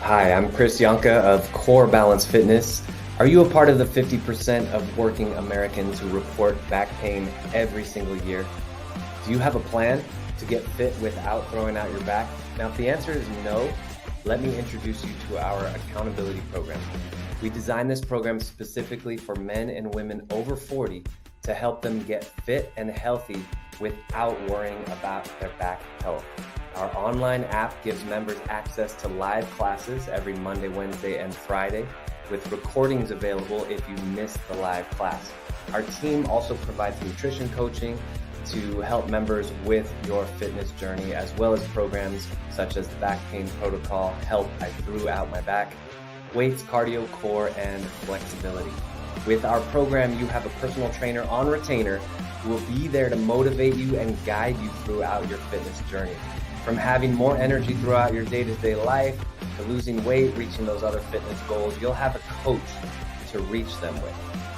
Hi, I'm Chris Janke of Core Balance Fitness. Are you a part of the 50% of working Americans who report back pain every single year? Do you have a plan to get fit without throwing out your back? Now, if the answer is no, let me introduce you to our accountability program. We designed this program specifically for men and women over 40 to help them get fit and healthy without worrying about their back health. Our online app gives members access to live classes every Monday, Wednesday, and Friday, with recordings available if you missed the live class. Our team also provides nutrition coaching to help members with your fitness journey, as well as programs such as the back pain protocol, Help I Threw Out My Back, weights, cardio, core, and flexibility. With our program, you have a personal trainer on retainer who will be there to motivate you and guide you throughout your fitness journey. From having more energy throughout your day-to-day life to losing weight, reaching those other fitness goals, you'll have a coach to reach them with.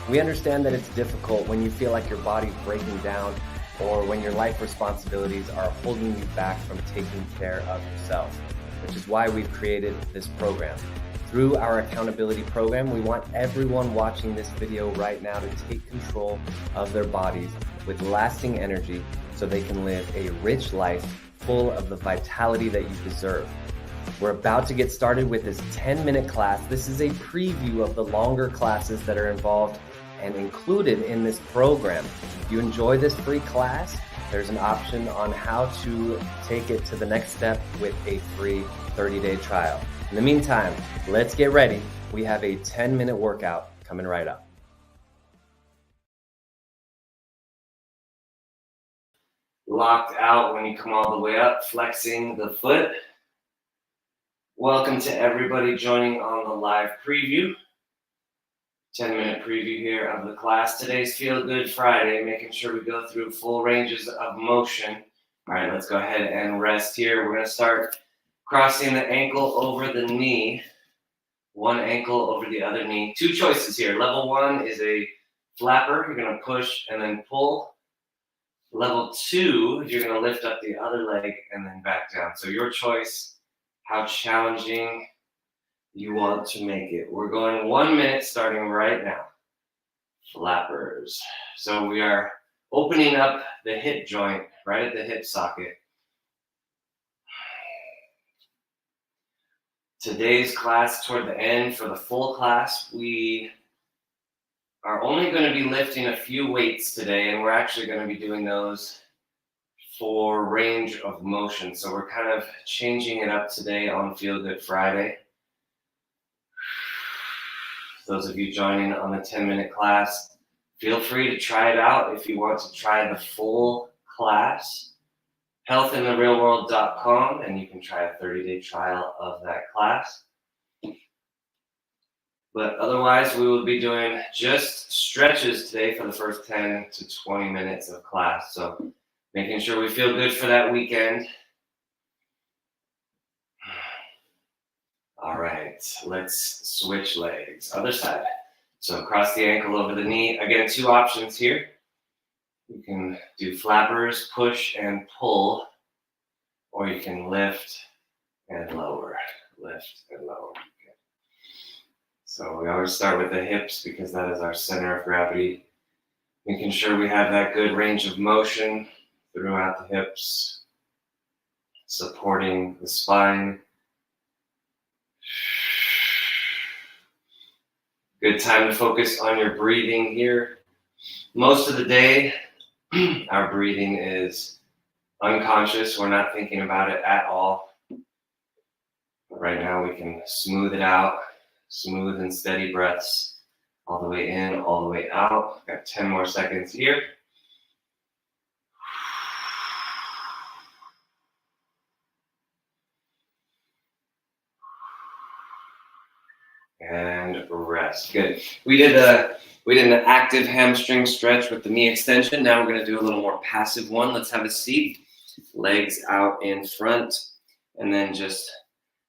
We understand that it's difficult when you feel like your body's breaking down or when your life responsibilities are holding you back from taking care of yourself, which is why we've created this program. Through our accountability program, we want everyone watching this video right now to take control of their bodies with lasting energy so they can live a rich life full of the vitality that you deserve. We're about to get started with this 10-minute class. This is a preview of the longer classes that are involved and included in this program. If you enjoy this free class, there's an option on how to take it to the next step with a free 30-day trial. In the meantime, let's get ready. We have a 10-minute workout coming right up. Locked out when you come all the way up, flexing the foot. Welcome to everybody joining on the live preview. 10-minute preview here of the class. Today's Feel Good Friday, making sure we go through full ranges of motion. All right, let's go ahead and rest here. We're going to start crossing the ankle over the knee, one ankle over the other knee. Two choices here. Level one is a flapper. You're going to push and then pull. Level two, you're going to lift up the other leg and then back down. So your choice, how challenging you want to make it. We're going 1 minute starting right now. Flappers. So we are opening up the hip joint right at the hip socket. Today's class, toward the end, for the full class, we are only going to be lifting a few weights today, and we're actually going to be doing those for range of motion. So we're kind of changing it up today on Feel Good Friday. Those of you joining on the 10-minute class, feel free to try it out if you want to try the full class. healthintherealworld.com, and you can try a 30-day trial of that class. But otherwise, we will be doing just stretches today for the first 10 to 20 minutes of class. So making sure we feel good for that weekend. All right, let's switch legs. Other side. So cross the ankle over the knee. Again, two options here. You can do flappers, push and pull, or you can lift and lower, lift and lower. Okay. So we always start with the hips because that is our center of gravity. Making sure we have that good range of motion throughout the hips, supporting the spine. Good time to focus on your breathing here. Most of the day, our breathing is unconscious. We're not thinking about it at all. But right now we can smooth it out, smooth and steady breaths all the way in, all the way out. Got 10 more seconds here. And rest. Good. We did an active hamstring stretch with the knee extension. Now we're going to do a little more passive one. Let's have a seat. Legs out in front, and then just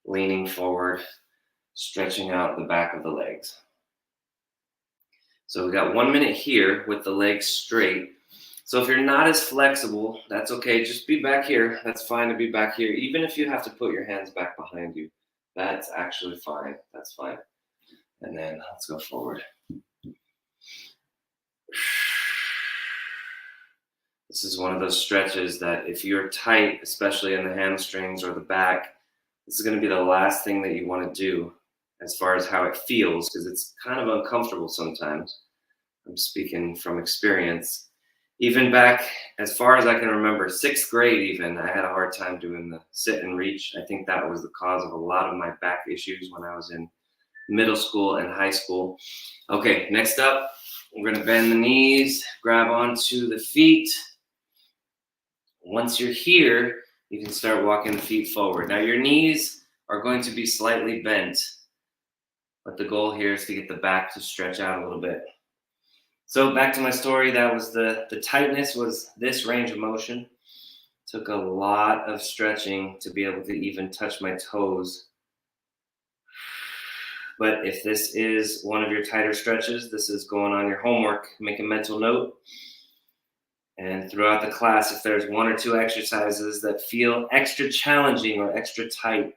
leaning forward, stretching out the back of the legs. So we got 1 minute here with the legs straight. So if you're not as flexible, that's okay. Just be back here. That's fine to be back here, even if you have to put your hands back behind you. That's actually fine. That's fine. And then let's go forward. This is one of those stretches that if you're tight, especially in the hamstrings or the back, this is going to be the last thing that you want to do as far as how it feels, because it's kind of uncomfortable sometimes. I'm speaking from experience. Even back as far as I can remember, sixth grade, even, I had a hard time doing the sit and reach. I think that was the cause of a lot of my back issues when I was in middle school and high school. Okay, next up, we're going to bend the knees, grab onto the feet. Once you're here, you can start walking the feet forward. Now, your knees are going to be slightly bent, but the goal here is to get the back to stretch out a little bit. So back to my story, that was the tightness was this range of motion. Took a lot of stretching to be able to even touch my toes. But if this is one of your tighter stretches, this is going on your homework. Make a mental note. And throughout the class, if there's one or two exercises that feel extra challenging or extra tight,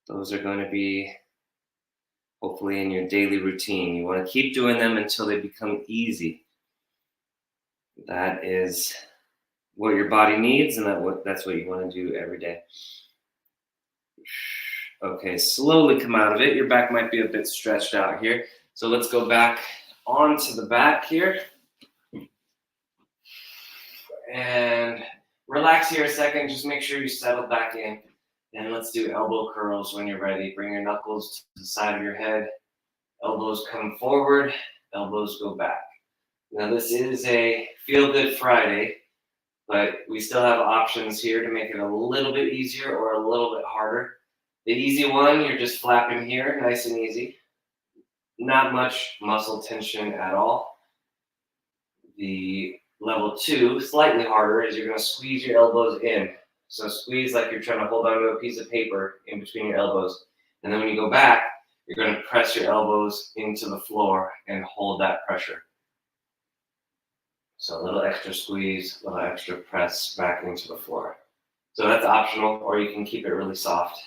those are going to be hopefully in your daily routine. You want to keep doing them until they become easy. That is what your body needs, and that's what you want to do every day. Okay, slowly come out of it. Your back might be a bit stretched out here. So let's go back onto the back here. And relax here a second. Just make sure you settle back in. And let's do elbow curls when you're ready. Bring your knuckles to the side of your head. Elbows come forward. Elbows go back. Now this is a Feel Good Friday, but we still have options here to make it a little bit easier or a little bit harder. The easy one, you're just flapping here, nice and easy. Not much muscle tension at all. The level 2, slightly harder, is you're going to squeeze your elbows in. So squeeze like you're trying to hold onto a piece of paper in between your elbows. And then when you go back, you're going to press your elbows into the floor and hold that pressure. So a little extra squeeze, a little extra press back into the floor. So that's optional, or you can keep it really soft.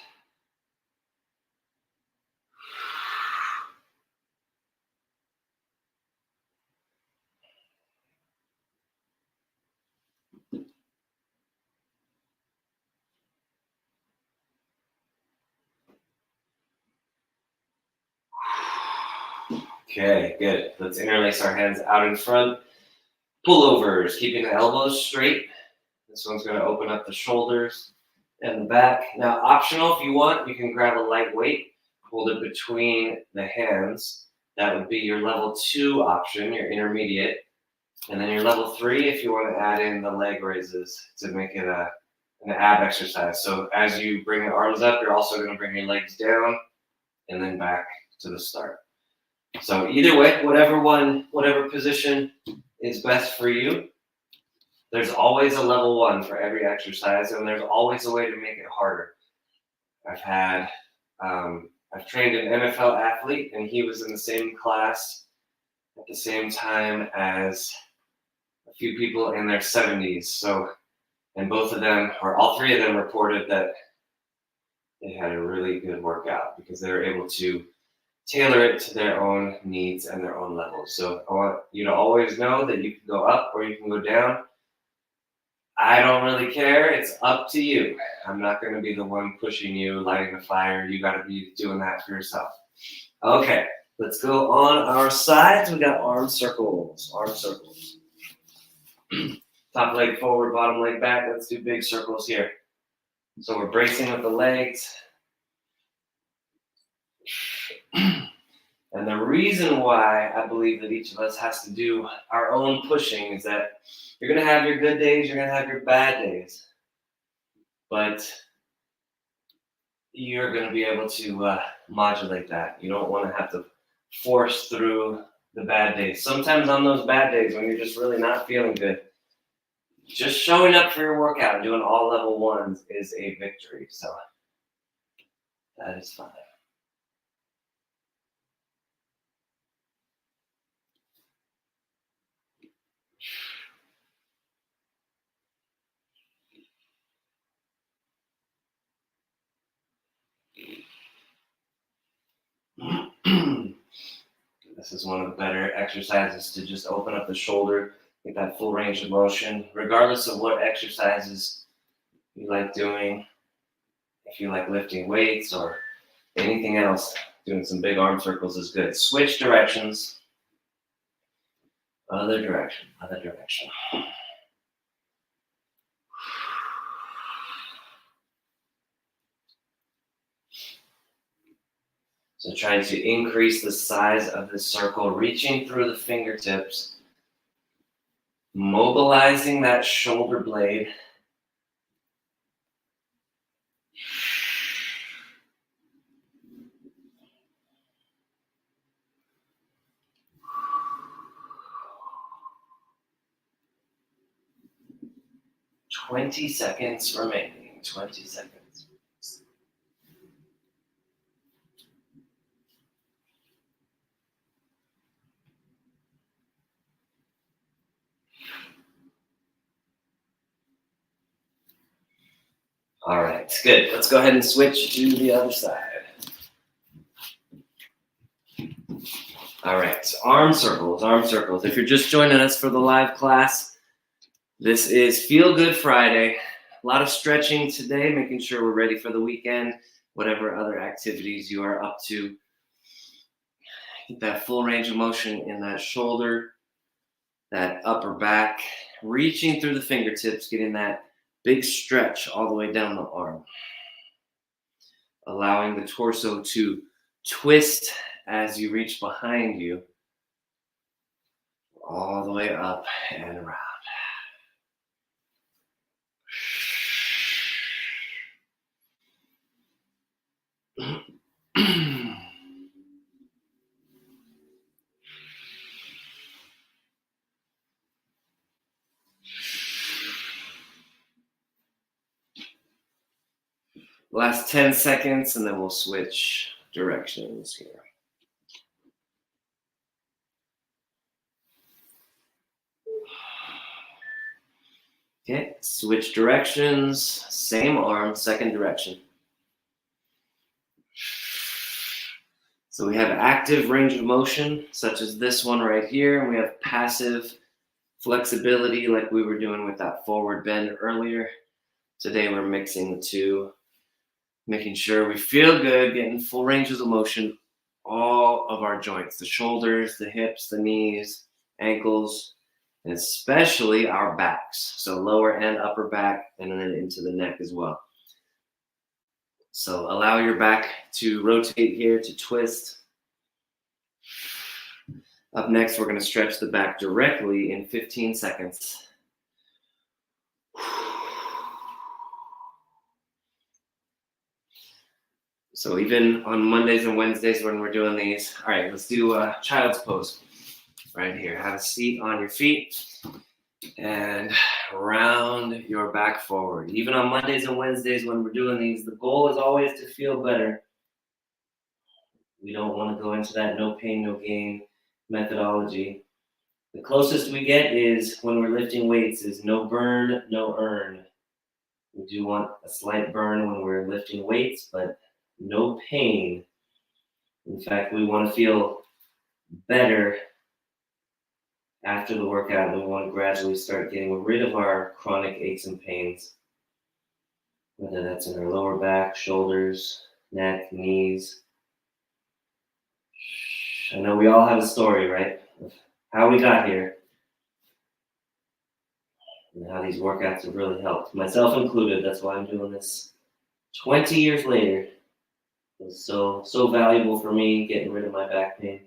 Okay, good. Let's interlace our hands out in front. Pullovers, keeping the elbows straight. This one's going to open up the shoulders and the back. Now, optional, if you want, you can grab a light weight, hold it between the hands. That would be your level 2 option, your intermediate. And then your level 3, if you want to add in the leg raises to make it an ab exercise. So as you bring your arms up, you're also going to bring your legs down and then back to the start. So either way, whatever position is best for you. There's always a level 1 for every exercise, and there's always a way to make it harder. I've trained an NFL athlete, and he was in the same class at the same time as a few people in their 70s. So, and both of them, or all three of them, reported that they had a really good workout because they were able to tailor it to their own needs and their own levels. So I want you to always know that you can go up or you can go down. I don't really care. It's up to you. I'm not going to be the one pushing you, lighting the fire. You got to be doing that for yourself. Okay, let's go on our sides. We got arm circles. Arm circles. Top leg forward, bottom leg back. Let's do big circles here. So we're bracing with the legs. And the reason why I believe that each of us has to do our own pushing is that you're going to have your good days, you're going to have your bad days. But you're going to be able to modulate that. You don't want to have to force through the bad days. Sometimes on those bad days when you're just really not feeling good, just showing up for your workout and doing all level 1s is a victory. So that is fine. This is one of the better exercises to just open up the shoulder, get that full range of motion, regardless of what exercises you like doing. If you like lifting weights or anything else, doing some big arm circles is good. Switch directions. Other direction, other direction. So trying to increase the size of the circle, reaching through the fingertips, mobilizing that shoulder blade. "20 seconds remaining, 20 seconds. All right, good. Let's go ahead and switch to the other side. All right, arm circles, arm circles. If you're just joining us for the live class, this is Feel Good Friday. A lot of stretching today, making sure we're ready for the weekend, whatever other activities you are up to. Get that full range of motion in that shoulder, that upper back, reaching through the fingertips, getting that big stretch all the way down the arm. Allowing the torso to twist as you reach behind you, all the way up and around. Last 10 seconds, and then we'll switch directions here. Okay, switch directions, same arm, second direction. So we have active range of motion, such as this one right here, and we have passive flexibility like we were doing with that forward bend earlier. Today we're mixing the two, making sure we feel good, getting full ranges of motion, all of our joints, the shoulders, the hips, the knees, ankles, and especially our backs. So lower and upper back, and then into the neck as well. So allow your back to rotate here, to twist. Up next, we're going to stretch the back directly in 15 seconds. So even on Mondays and Wednesdays when we're doing these, all right, let's do a child's pose right here. Have a seat on your feet and round your back forward. Even on Mondays and Wednesdays when we're doing these, the goal is always to feel better. We don't want to go into that no pain, no gain methodology. The closest we get is when we're lifting weights is no burn, no earn. We do want a slight burn when we're lifting weights, but no pain. In fact, we want to feel better after the workout. We want to gradually start getting rid of our chronic aches and pains, whether that's in our lower back, shoulders, neck, knees. I know we all have a story, right, of how we got here and how these workouts have really helped, myself included. That's why I'm doing this 20 years later. It's so valuable for me, getting rid of my back pain.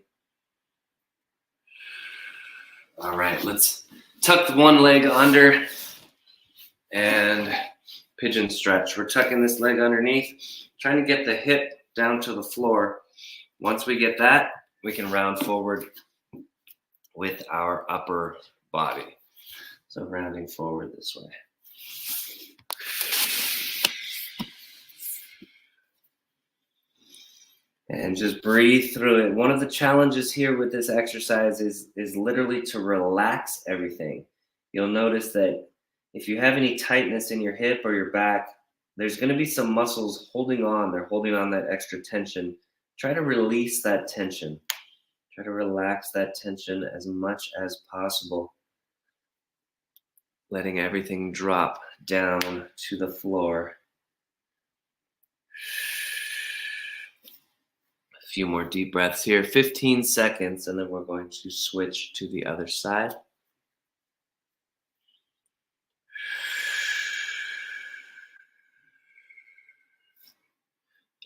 All right, let's tuck one leg under and pigeon stretch. We're tucking this leg underneath, trying to get the hip down to the floor. Once we get that, we can round forward with our upper body. So rounding forward this way. And just breathe through it. One of the challenges here with this exercise is literally to relax everything. You'll notice that if you have any tightness in your hip or your back, there's going to be some muscles holding on. They're holding on that extra tension Try to release that tension. Try to relax that tension as much as possible, letting everything drop down to the floor. A few more deep breaths here, 15 seconds, and then we're going to switch to the other side.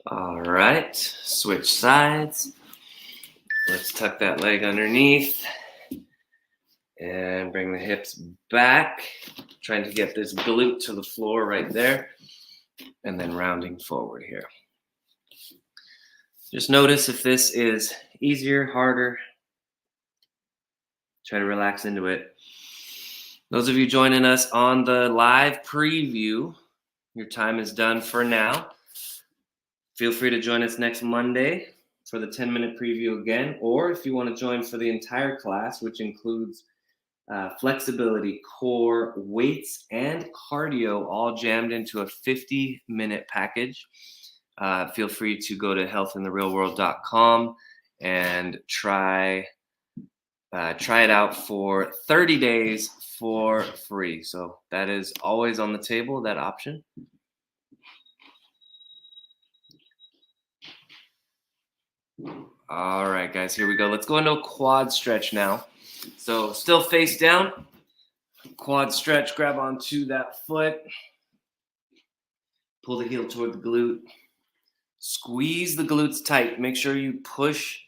All right, switch sides. Let's tuck that leg underneath and bring the hips back, trying to get this glute to the floor right there, and then rounding forward here. Just notice if this is easier, harder. Try to relax into it. Those of you joining us on the live preview, your time is done for now. Feel free to join us next Monday for the 10-minute preview again, or if you want to join for the entire class, which includes flexibility, core, weights, and cardio all jammed into a 50-minute package. Feel free to go to healthintherealworld.com and try it out for 30 days for free. So that is always on the table, that option. All right, guys, here we go. Let's go into a quad stretch now. So still face down, quad stretch, grab onto that foot, pull the heel toward the glute, squeeze the glutes tight. Make sure you push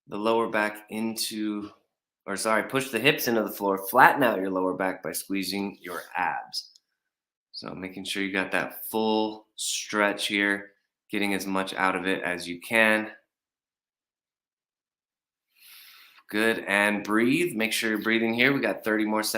the lower back into, push the hips into the floor, flatten out your lower back by squeezing your abs. So making sure you got that full stretch here, getting as much out of it as you can. Good, and breathe. Make sure you're breathing here. We got 30 more seconds.